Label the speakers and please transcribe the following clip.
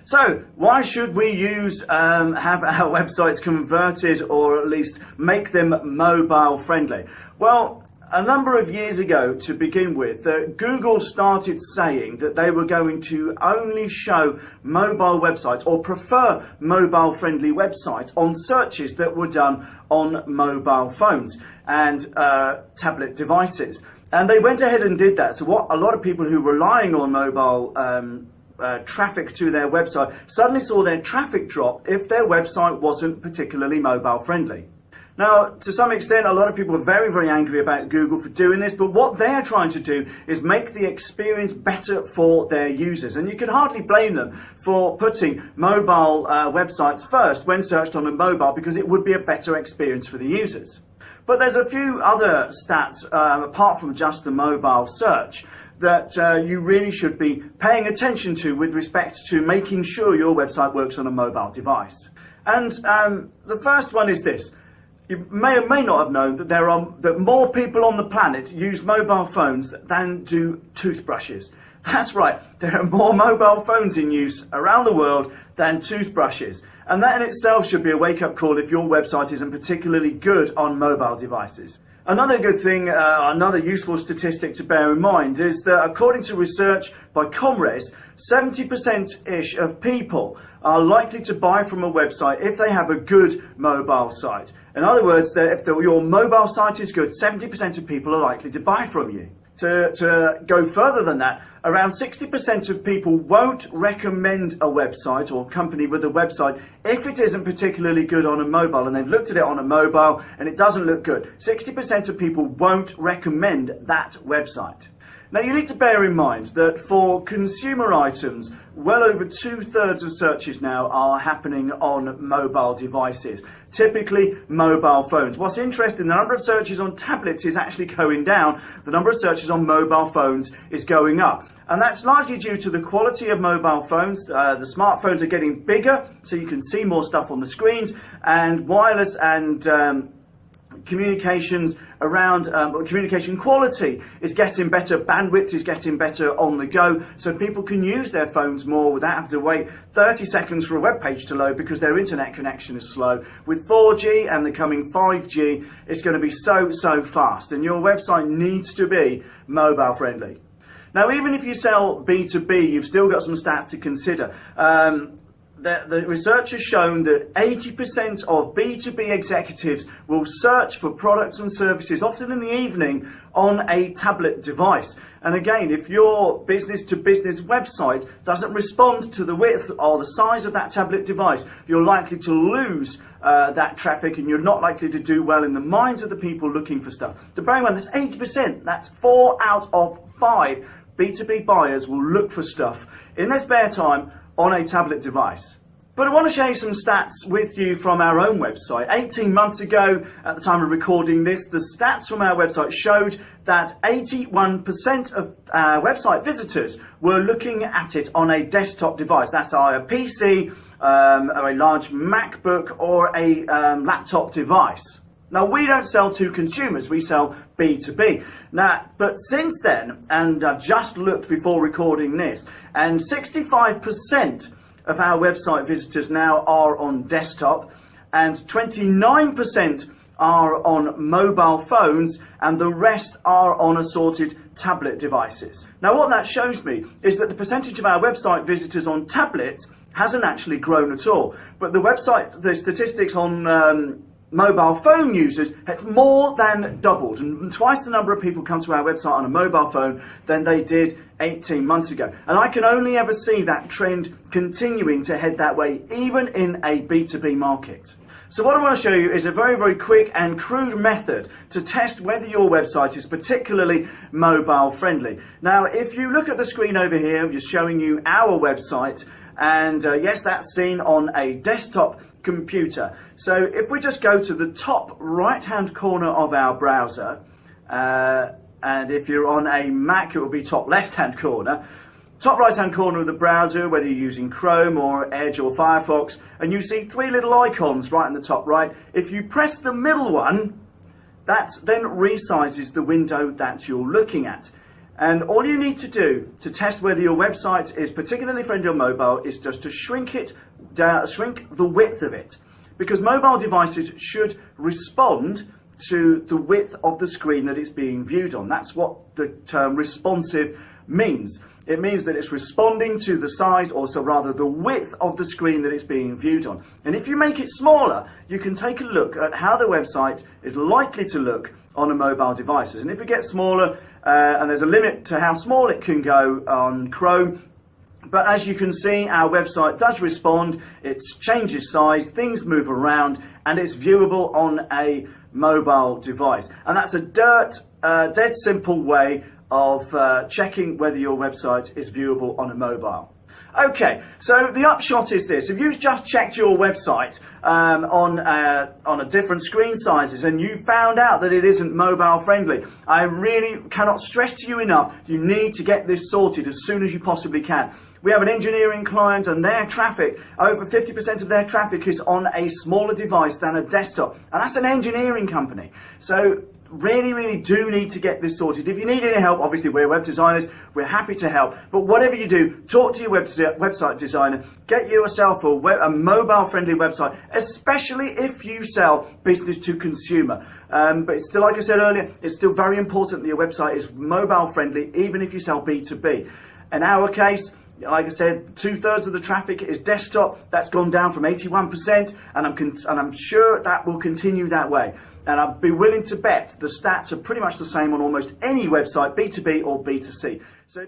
Speaker 1: So, why should we have our websites converted, or at least make them mobile friendly? Well, a number of years ago, to begin with, Google started saying that they were going to only show mobile websites, or prefer mobile friendly websites, on searches that were done on mobile phones and tablet devices. And they went ahead and did that. So what a lot of people who were relying on mobile traffic to their website suddenly saw their traffic drop if their website wasn't particularly mobile friendly. Now, to some extent, a lot of people are very, very angry about Google for doing this, but what they're trying to do is make the experience better for their users. And you can hardly blame them for putting mobile websites first when searched on a mobile, because it would be a better experience for the users. But there's a few other stats, apart from just the mobile search, that you really should be paying attention to with respect to making sure your website works on a mobile device. And the first one is this. You may or may not have known that that more people on the planet use mobile phones than do toothbrushes. That's right, there are more mobile phones in use around the world than toothbrushes. And that in itself should be a wake-up call if your website isn't particularly good on mobile devices. Another good thing, another useful statistic to bear in mind is that according to research by Comres, 70%-ish of people are likely to buy from a website if they have a good mobile site. In other words, if your mobile site is good, 70% of people are likely to buy from you. To go further than that, around 60% of people won't recommend a website or company with a website if it isn't particularly good on a mobile, and they've looked at it on a mobile and it doesn't look good. 60% of people won't recommend that website. Now, you need to bear in mind that for consumer items, well over 2/3 of searches now are happening on mobile devices, typically mobile phones. What's interesting, the number of searches on tablets is actually going down. The number of searches on mobile phones is going up. And that's largely due to the quality of mobile phones. The smartphones are getting bigger, so you can see more stuff on the screens, and wireless and communications around communication quality is getting better, bandwidth is getting better on the go, so people can use their phones more without having to wait 30 seconds for a web page to load because their internet connection is slow. With 4G and the coming 5G, it's going to be so fast, and your website needs to be mobile friendly. Now, even if you sell B2B, you've still got some stats to consider. The research has shown that 80% of B2B executives will search for products and services, often in the evening, on a tablet device. And again, if your business-to-business website doesn't respond to the width or the size of that tablet device, you're likely to lose that traffic, and you're not likely to do well in the minds of the people looking for stuff. To bear in mind, that's 80%. That's 4 out of 5 B2B buyers will look for stuff in their spare time on a tablet device. But I want to share some stats with you from our own website. 18 months ago, at the time of recording this, the stats from our website showed that 81% of website visitors were looking at it on a desktop device. That's either a PC, or a large MacBook, or a laptop device. Now, we don't sell to consumers, we sell B2B. Now, but since then, and I've just looked before recording this, and 65% of our website visitors now are on desktop, and 29% are on mobile phones, and the rest are on assorted tablet devices. Now, what that shows me is that the percentage of our website visitors on tablets hasn't actually grown at all, but the statistics on mobile phone users has more than doubled, and twice the number of people come to our website on a mobile phone than they did 18 months ago. And I can only ever see that trend continuing to head that way, even in a B2B market. So what I want to show you is a very, very quick and crude method to test whether your website is particularly mobile friendly. Now, if you look at the screen over here, I'm just showing you our website, and yes, that's seen on a desktop computer. So if we just go to the top right hand corner of our browser, and if you're on a Mac, it will be top left hand corner. Top right hand corner of the browser, whether you're using Chrome or Edge or Firefox, and you see 3 little icons right in the top right. If you press the middle one, that then resizes the window that you're looking at. And all you need to do to test whether your website is particularly friendly on mobile is just to shrink it down, shrink the width of it. Because mobile devices should respond to the width of the screen that it's being viewed on. That's what the term responsive means. It means that it's responding to the size, or so rather the width of the screen that it's being viewed on. And if you make it smaller, you can take a look at how the website is likely to look on a mobile device. And if it gets smaller, and there's a limit to how small it can go on Chrome, but as you can see, our website does respond, it changes size, things move around, and it's viewable on a mobile device. And that's a dead simple way of checking whether your website is viewable on a mobile. Okay, so the upshot is this: if you've just checked your website on a different screen sizes and you found out that it isn't mobile friendly, I really cannot stress to you enough, you need to get this sorted as soon as you possibly can. We have an engineering client, and their traffic, over 50% of their traffic is on a smaller device than a desktop, and that's an engineering company. So really do need to get this sorted. If you need any help, obviously we're web designers, we're happy to help, but whatever you do, talk to your website designer, get yourself a mobile friendly website, especially if you sell business to consumer. But it's still, like I said earlier, it's still very important that your website is mobile friendly, even if you sell B2B. In our case, like I said, 2/3 of the traffic is desktop. That's gone down from 81%, and I'm sure that will continue that way. And I'd be willing to bet the stats are pretty much the same on almost any website, B2B or B2C. So